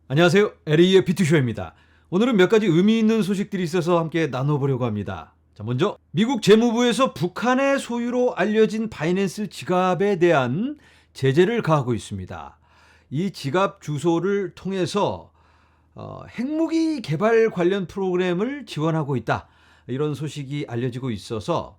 안녕하세요. LA의 비투쇼입니다. 오늘은 몇 가지 의미 있는 소식들이 있어서 함께 나눠보려고 합니다. 자, 먼저 미국 재무부에서 북한의 소유로 알려진 바이낸스 지갑에 대한 제재를 가하고 있습니다. 이 지갑 주소를 통해서 핵무기 개발 관련 프로그램을 지원하고 있다. 이런 소식이 알려지고 있어서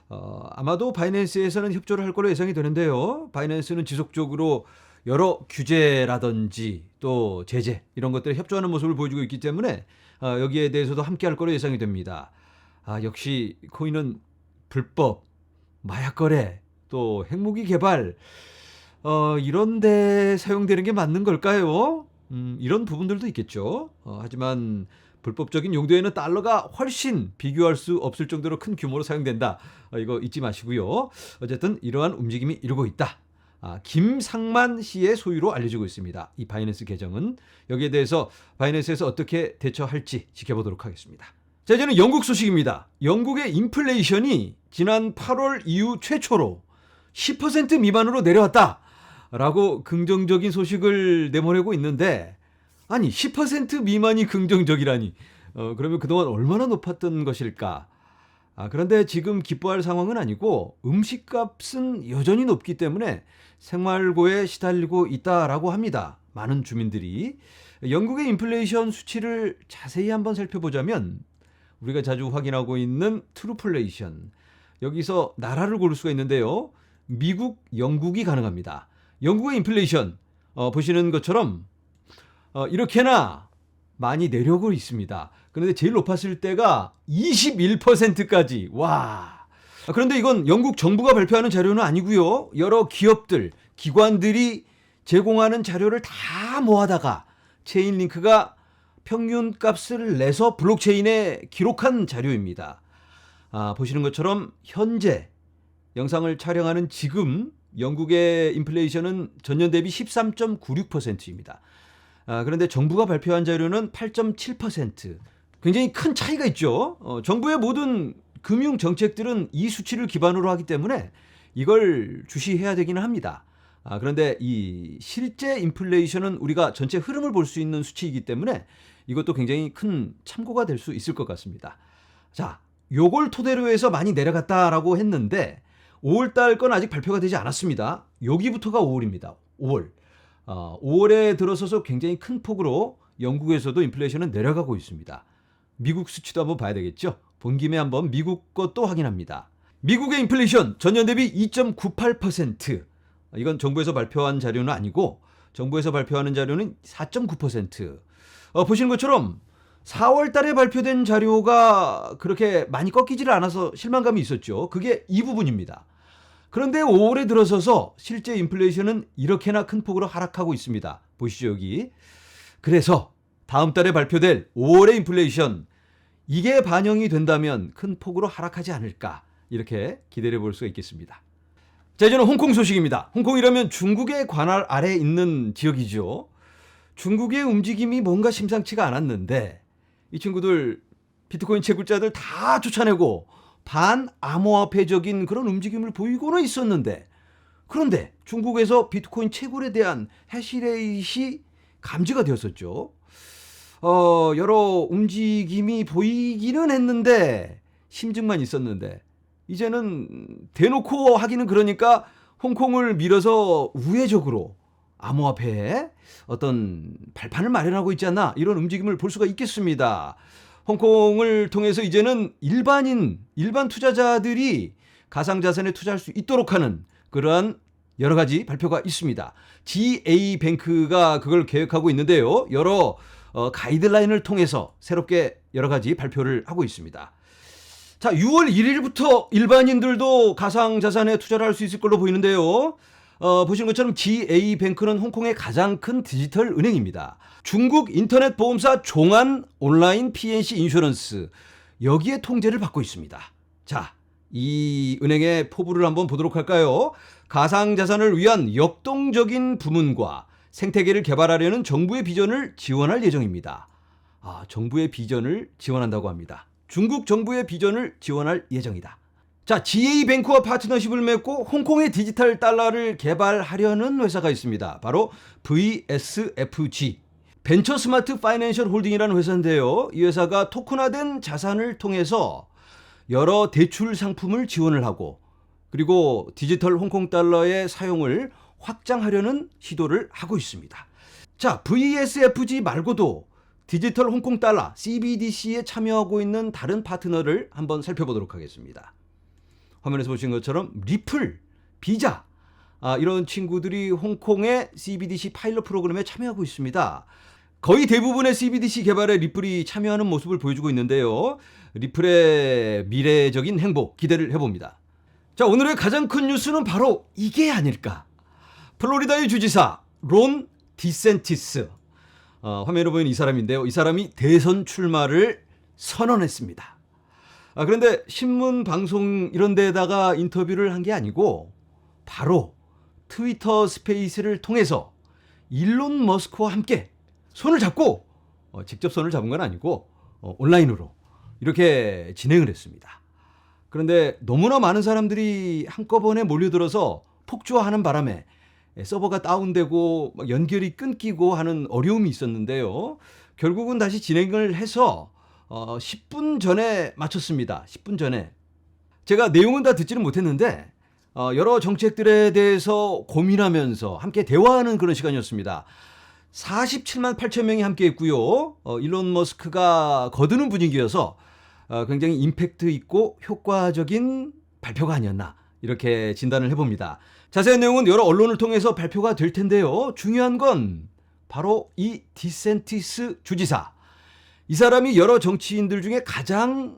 아마도 바이낸스에서는 협조를 할 걸로 예상이 되는데요. 바이낸스는 지속적으로 여러 규제라든지 또 제재 이런 것들에 협조하는 모습을 보여주고 있기 때문에 여기에 대해서도 함께 할 거로 예상이 됩니다. 역시 코인은 불법, 마약 거래, 또 핵무기 개발 이런 데 사용되는 게 맞는 걸까요? 이런 부분들도 있겠죠. 하지만 불법적인 용도에는 달러가 훨씬 비교할 수 없을 정도로 큰 규모로 사용된다. 이거 잊지 마시고요. 어쨌든 이러한 움직임이 이루고 있다. 김상만 씨의 소유로 알려지고 있습니다. 이 바이낸스 계정은 여기에 대해서 바이낸스에서 어떻게 대처할지 지켜보도록 하겠습니다. 자, 이제는 영국 소식입니다. 영국의 인플레이션이 지난 8월 이후 최초로 10% 미만으로 내려왔다 라고 긍정적인 소식을 내보내고 있는데, 아니 10% 미만이 긍정적이라니 그러면 그동안 얼마나 높았던 것일까? 그런데 지금 기뻐할 상황은 아니고 음식값은 여전히 높기 때문에 생활고에 시달리고 있다라고 합니다. 많은 주민들이. 영국의 인플레이션 수치를 자세히 한번 살펴보자면 우리가 자주 확인하고 있는 트루플레이션, 여기서 나라를 고를 수가 있는데요. 미국, 영국이 가능합니다. 영국의 인플레이션 보시는 것처럼 이렇게나 많이 내려오고 있습니다. 그런데 제일 높았을 때가 21%까지. 와. 그런데 이건 영국 정부가 발표하는 자료는 아니고요. 여러 기업들, 기관들이 제공하는 자료를 다 모아다가 체인링크가 평균 값을 내서 블록체인에 기록한 자료입니다. 보시는 것처럼 현재 영상을 촬영하는 지금 영국의 인플레이션은 전년 대비 13.96%입니다. 그런데 정부가 발표한 자료는 8.7%. 굉장히 큰 차이가 있죠. 정부의 모든 금융 정책들은 이 수치를 기반으로 하기 때문에 이걸 주시해야 되기는 합니다. 그런데 이 실제 인플레이션은 우리가 전체 흐름을 볼 수 있는 수치이기 때문에 이것도 굉장히 큰 참고가 될 수 있을 것 같습니다. 자, 요걸 토대로 해서 많이 내려갔다라고 했는데 5월달 건 아직 발표가 되지 않았습니다. 여기부터가 5월입니다. 5월. 5월에 들어서서 굉장히 큰 폭으로 영국에서도 인플레이션은 내려가고 있습니다. 미국 수치도 한번 봐야 되겠죠. 본 김에 한번 미국 것도 확인합니다. 미국의 인플레이션 전년 대비 2.98%. 이건 정부에서 발표한 자료는 아니고 정부에서 발표하는 자료는 4.9%. 보시는 것처럼 4월 달에 발표된 자료가 그렇게 많이 꺾이지를 않아서 실망감이 있었죠. 그게 이 부분입니다. 그런데 5월에 들어서서 실제 인플레이션은 이렇게나 큰 폭으로 하락하고 있습니다. 보시죠, 여기. 그래서 다음 달에 발표될 5월의 인플레이션, 이게 반영이 된다면 큰 폭으로 하락하지 않을까, 이렇게 기대해 볼 수가 있겠습니다. 자, 이제는 홍콩 소식입니다. 홍콩이라면 중국의 관할 아래에 있는 지역이죠. 중국의 움직임이 뭔가 심상치가 않았는데 이 친구들 비트코인 채굴자들 다 쫓아내고 반암호화폐적인 그런 움직임을 보이고는 있었는데, 그런데 중국에서 비트코인 채굴에 대한 해시레이트이 감지가 되었었죠. 여러 움직임이 보이기는 했는데 심증만 있었는데 이제는 대놓고 하기는 그러니까 홍콩을 밀어서 우회적으로 암호화폐에 어떤 발판을 마련하고 있지 않나, 이런 움직임을 볼 수가 있겠습니다. 홍콩을 통해서 이제는 일반 투자자들이 가상자산에 투자할 수 있도록 하는 그러한 여러 가지 발표가 있습니다. GA뱅크가 그걸 계획하고 있는데요. 여러 가이드라인을 통해서 새롭게 여러 가지 발표를 하고 있습니다. 자, 6월 1일부터 일반인들도 가상자산에 투자를 할 수 있을 걸로 보이는데요. 보시는 것처럼 GA뱅크는 홍콩의 가장 큰 디지털 은행입니다. 중국 인터넷 보험사 종안 온라인 PNC 인슈런스, 여기에 통제를 받고 있습니다. 자, 이 은행의 포부를 한번 보도록 할까요? 가상자산을 위한 역동적인 부문과 생태계를 개발하려는 정부의 비전을 지원할 예정입니다. 정부의 비전을 지원한다고 합니다. 중국 정부의 비전을 지원할 예정이다. 자, GA뱅크와 파트너십을 맺고 홍콩의 디지털 달러를 개발하려는 회사가 있습니다. 바로 VSFG. 벤처 스마트 파이낸셜 홀딩이라는 회사인데요. 이 회사가 토큰화된 자산을 통해서 여러 대출 상품을 지원을 하고 그리고 디지털 홍콩 달러의 사용을 확장하려는 시도를 하고 있습니다. 자, VSFG 말고도 디지털 홍콩 달러 CBDC에 참여하고 있는 다른 파트너를 한번 살펴보도록 하겠습니다. 화면에서 보신 것처럼 리플, 비자 이런 친구들이 홍콩의 CBDC 파일럿 프로그램에 참여하고 있습니다. 거의 대부분의 CBDC 개발에 리플이 참여하는 모습을 보여주고 있는데요. 리플의 미래적인 행보 기대를 해봅니다. 자, 오늘의 가장 큰 뉴스는 바로 이게 아닐까. 플로리다의 주지사 론 디센티스. 화면에 보이는 이 사람인데요. 이 사람이 대선 출마를 선언했습니다. 그런데 신문, 방송 이런 데다가 인터뷰를 한 게 아니고 바로 트위터 스페이스를 통해서 일론 머스크와 함께 손을 잡고 직접 손을 잡은 건 아니고 온라인으로 이렇게 진행을 했습니다. 그런데 너무나 많은 사람들이 한꺼번에 몰려들어서 폭주하는 바람에 서버가 다운되고 연결이 끊기고 하는 어려움이 있었는데요. 결국은 다시 진행을 해서 10분 전에 마쳤습니다. 10분 전에. 제가 내용은 다 듣지는 못했는데 여러 정책들에 대해서 고민하면서 함께 대화하는 그런 시간이었습니다. 47만 8천 명이 함께 했고요. 일론 머스크가 거두는 분위기여서 굉장히 임팩트 있고 효과적인 발표가 아니었나 이렇게 진단을 해봅니다. 자세한 내용은 여러 언론을 통해서 발표가 될 텐데요. 중요한 건 바로 이 디센티스 주지사. 이 사람이 여러 정치인들 중에 가장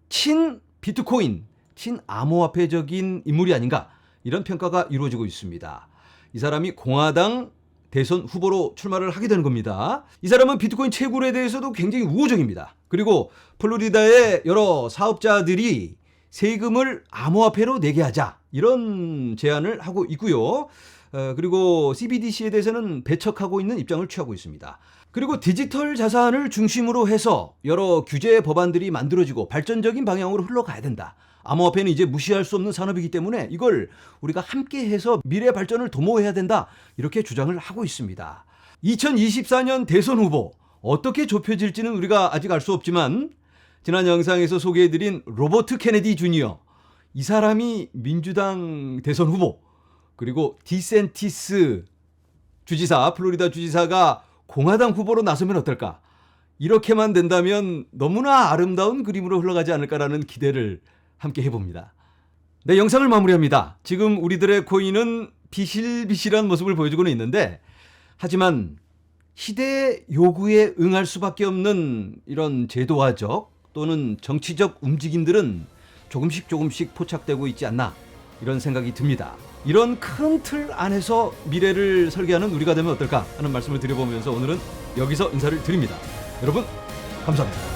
친 비트코인, 친 암호화폐적인 인물이 아닌가 이런 평가가 이루어지고 있습니다. 이 사람이 공화당 대선 후보로 출마를 하게 되는 겁니다. 이 사람은 비트코인 채굴에 대해서도 굉장히 우호적입니다. 그리고 플로리다의 여러 사업자들이 세금을 암호화폐로 내게 하자 이런 제안을 하고 있고요. 그리고 CBDC에 대해서는 배척하고 있는 입장을 취하고 있습니다. 그리고 디지털 자산을 중심으로 해서 여러 규제 법안들이 만들어지고 발전적인 방향으로 흘러가야 된다. 암호화폐는 이제 무시할 수 없는 산업이기 때문에 이걸 우리가 함께 해서 미래 발전을 도모해야 된다. 이렇게 주장을 하고 있습니다. 2024년 대선 후보 어떻게 좁혀질지는 우리가 아직 알 수 없지만 지난 영상에서 소개해드린 로버트 케네디 주니어 이 사람이 민주당 대선 후보 그리고 디센티스 주지사 플로리다 주지사가 공화당 후보로 나서면 어떨까? 이렇게만 된다면 너무나 아름다운 그림으로 흘러가지 않을까라는 기대를 함께 해봅니다. 네, 영상을 마무리합니다. 지금 우리들의 코인은 비실비실한 모습을 보여주고는 있는데 하지만 시대의 요구에 응할 수밖에 없는 이런 제도화적 또는 정치적 움직임들은 조금씩 포착되고 있지 않나 이런 생각이 듭니다. 이런 큰 틀 안에서 미래를 설계하는 우리가 되면 어떨까 하는 말씀을 드려보면서 오늘은 여기서 인사를 드립니다. 여러분 감사합니다.